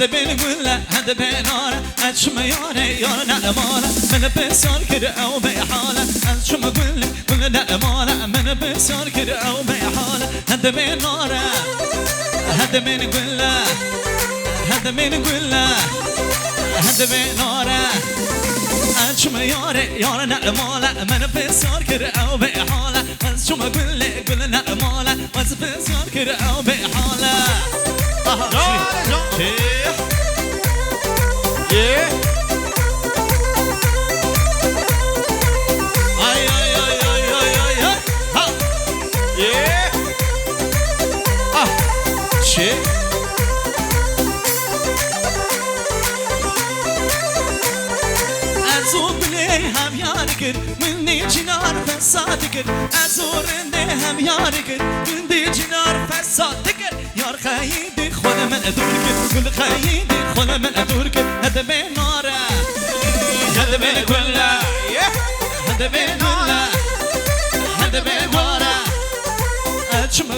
هذا بين قلة هذا بين نارة أتشم ياري نأمانة من بسار كده أو بحالة أتشم قلة نأمانة من بسار كده أو بحالة هذا بين نارة هذا بين قلة هذا بين قلة هذا بين نارة أتشم ياري نأمانة من بسار كده أو بحالة أتشم قلة نأمانة من بسار كده أو بحالة Yeah. Ay ay ay ay ay ay ay. Ha. Yeah. Ah. Shit. أزور هم ياركر من دي جنار فساتكر أزور هم ياركر من دي جنار فساتكر يار خايدي خلا من أدوركر كل خايدي خلا من أدوركر هذا بين نارا هذا بين كله هذا بين نارا هذا بين نارا أتشم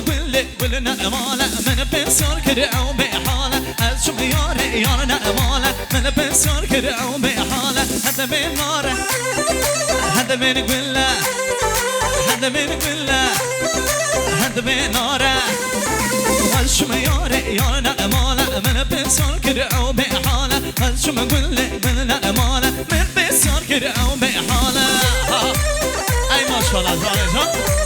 قل نأمالة من بسر كده أو بحالة أتشم ياري نأمالة من بسر كده أو بحالة هذا بين نارا هذا بين قلة هذا بين قلة هذا بين نارا أتشم ياري نأمالة من بسر كده أو بحالة أتشم قل نأمالة من بسر كده أو بحالة أي ما شاء الله زارج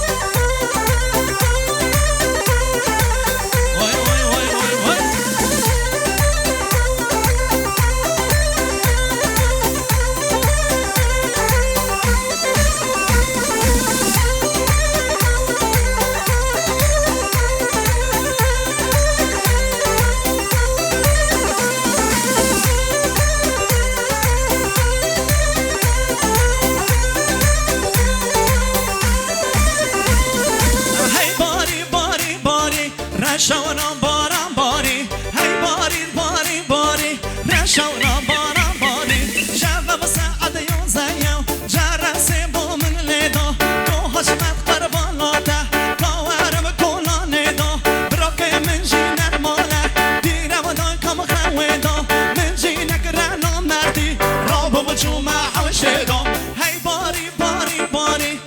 شاورم بارم باری هی باری باری باری شاورم بارم باری شب ساعت 11 جرس بو من لیدا تو حشمت قرباناته کاورم کلان دا براک من جینر ماله دیره و دای کم خویدا من جینک رنا مردی رابو بچو محوشه دا هی باری باری باری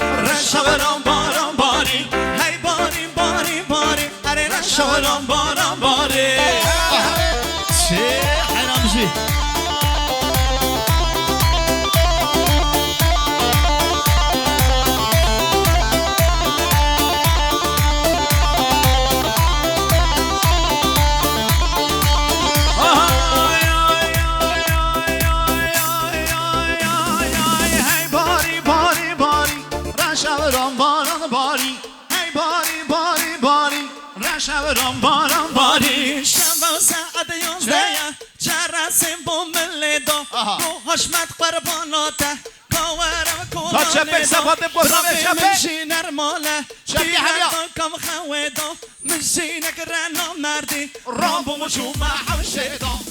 شاورم بارم باری هی باری باری باری شاورم بارم باری چه حرامجی هی باری باری باری شاورم بارم باری هی باری باری باری شاورم بارم باری شب ساعت 11 جرس بو من لیدا رو حشمت قرباناته کاورم کلانه من جینر ماله دیره کم خویدا من جینک رنا مردی رابو مشو محوشه دا